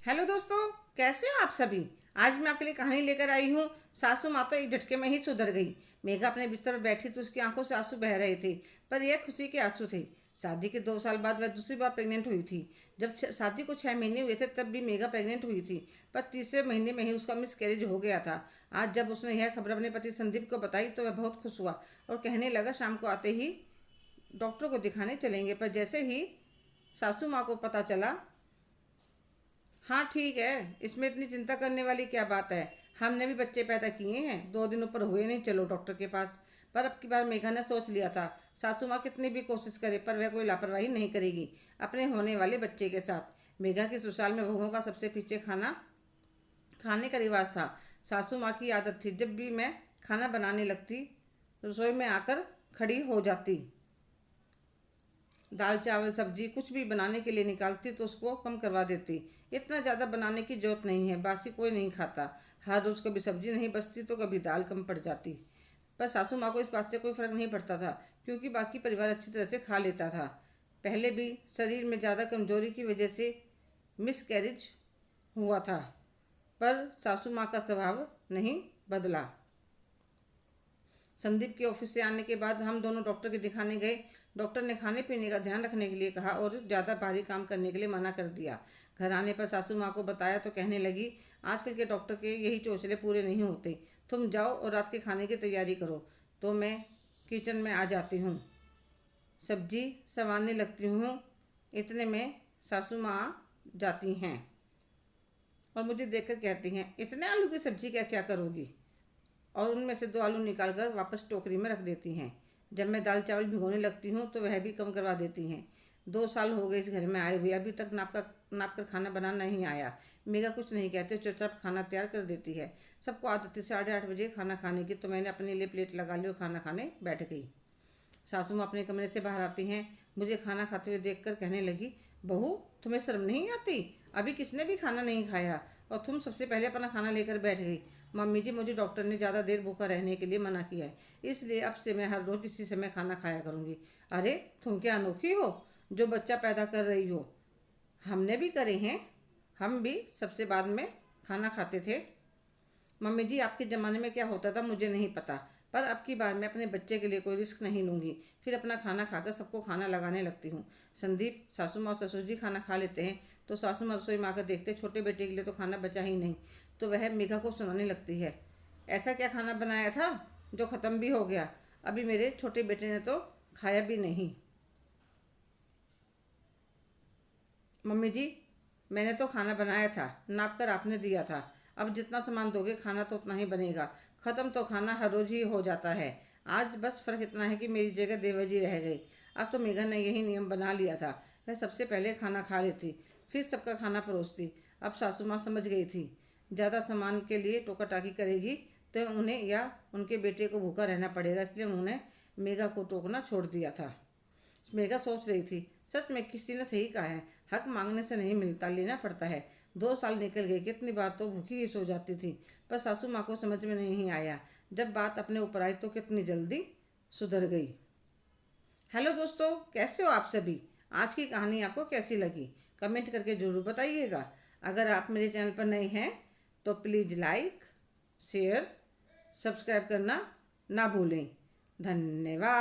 Hello दोस्तों, कैसे हो आप सभी। आज मैं आपके लिए कहानी लेकर आई हूँ। सासू माँ तो एक झटके में ही सुधर गई। मेघा अपने बिस्तर पर बैठी तो उसकी आंखों से आंसू बह रहे थे, पर यह खुशी के आंसू थे। शादी के 2 साल बाद वह दूसरी बार प्रेग्नेंट हुई थी। जब शादी को 6 महीने हुए थे तब भी मेघा प्रेग्नेंट हुई थी, पर तीसरे महीने में ही उसका मिसकैरेज हो गया था। आज जब उसने यह खबर अपने पति संदीप को बताई तो वह बहुत खुश हुआ और कहने लगा शाम को आते ही डॉक्टर को दिखाने चलेंगे। पर जैसे ही सासू माँ को पता चला, हाँ ठीक है, इसमें इतनी चिंता करने वाली क्या बात है, हमने भी बच्चे पैदा किए हैं, 2 दिन ऊपर हुए नहीं, चलो डॉक्टर के पास। पर अब की बार मेघा ने सोच लिया था, सासू माँ कितनी भी कोशिश करे पर वह कोई लापरवाही नहीं करेगी अपने होने वाले बच्चे के साथ। मेघा की ससुराल में बहुओं का सबसे पीछे खाना खाने का रिवाज था। सासू माँ की आदत थी, जब भी मैं खाना बनाने लगती रसोई में आकर खड़ी हो जाती। दाल चावल सब्जी कुछ भी बनाने के लिए निकालती तो उसको कम करवा देती। इतना ज़्यादा बनाने की जरूरत नहीं है, बासी कोई नहीं खाता। हर रोज़ कभी सब्जी नहीं बचती तो कभी दाल कम पड़ जाती। पर सासू माँ को इस बात से कोई फर्क नहीं पड़ता था, क्योंकि बाकी परिवार अच्छी तरह से खा लेता था। पहले भी शरीर में ज़्यादा कमजोरी की वजह से मिसकैरेज हुआ था, पर सासू माँ का स्वभाव नहीं बदला। संदीप के ऑफिस से आने के बाद हम दोनों डॉक्टर के दिखाने गए। डॉक्टर ने खाने पीने का ध्यान रखने के लिए कहा और ज़्यादा भारी काम करने के लिए मना कर दिया। घर आने पर सासू माँ को बताया तो कहने लगी, आजकल के डॉक्टर के यही चोचले पूरे नहीं होते, तुम जाओ और रात के खाने की तैयारी करो। तो मैं किचन में आ जाती हूँ, सब्जी संवारने लगती हूँ। इतने में सासू माँ जाती हैं और मुझे देखकर कहती हैं, इतने आलू की सब्जी क्या क्या करोगी। और उनमें से 2 आलू निकाल कर वापस टोकरी में रख देती हैं। जब मैं दाल चावल भिगोने लगती हूँ तो वह भी कम करवा देती हैं। 2 साल हो गए इस घर में आए हुए, अभी तक नाप कर खाना बनाना नहीं आया। मेघा कुछ नहीं कहते, चुपचाप खाना तैयार कर देती है। सबको आदत थी 8:30 बजे खाना खाने की, तो मैंने अपने लिए प्लेट लगा ली और खाना खाने बैठ गई। सासू माँ अपने कमरे से बाहर आती हैं, मुझे खाना खाते हुए देखकर कहने लगी, बहू तुम्हें शर्म नहीं आती, अभी किसने भी खाना नहीं खाया और तुम सबसे पहले अपना खाना लेकर बैठ गई। मम्मी जी, मुझे डॉक्टर ने ज़्यादा देर भूखा रहने के लिए मना किया है, इसलिए अब से मैं हर रोज़ इसी समय खाना खाया करूँगी। अरे तुम क्या अनोखी हो जो बच्चा पैदा कर रही हो, हमने भी करे हैं, हम भी सबसे बाद में खाना खाते थे। मम्मी जी, आपके ज़माने में क्या होता था मुझे नहीं पता, पर अब की बार मैं अपने बच्चे के लिए कोई रिस्क नहीं लूँगी। फिर अपना खाना खाकर सबको खाना लगाने लगती हूँ। संदीप, सासू माँ और ससुर जी खाना खा लेते हैं तो सासू माँ रसोई में आकर देखते छोटे बेटे के लिए तो खाना बचा ही नहीं, तो वह मेघा को सुनाने लगती है, ऐसा क्या खाना बनाया था जो ख़त्म भी हो गया, अभी मेरे छोटे बेटे ने तो खाया भी नहीं। मम्मी जी, मैंने तो खाना बनाया था, नाप कर आपने दिया था, अब जितना सामान दोगे खाना तो उतना ही बनेगा, ख़त्म तो खाना हर रोज़ ही हो जाता है। आज बस फ़र्क इतना है कि मेरी जगह देवर रह गई। अब तो मेघा ने यही नियम बना लिया था, वह सबसे पहले खाना खा लेती, फिर सबका खाना परोसती। अब सासू माँ समझ गई थी, ज़्यादा सामान के लिए टोका टाकी करेगी तो उन्हें या उनके बेटे को भूखा रहना पड़ेगा, इसलिए उन्होंने मेघा को टोकना छोड़ दिया था। मेघा सोच रही थी, सच में किसी ने सही कहा है, हक मांगने से नहीं मिलता, लेना पड़ता है। 2 साल निकल गए, कितनी बार तो भूखी ही सो जाती थी, पर सासू माँ को समझ में नहीं आया। जब बात अपने ऊपर आई तो कितनी जल्दी सुधर गई। हेलो दोस्तों, कैसे हो आप सभी। आज की कहानी आपको कैसी लगी कमेंट करके ज़रूर बताइएगा। अगर आप मेरे चैनल पर नए हैं तो प्लीज़ लाइक, शेयर, सब्सक्राइब करना ना भूलें। धन्यवाद।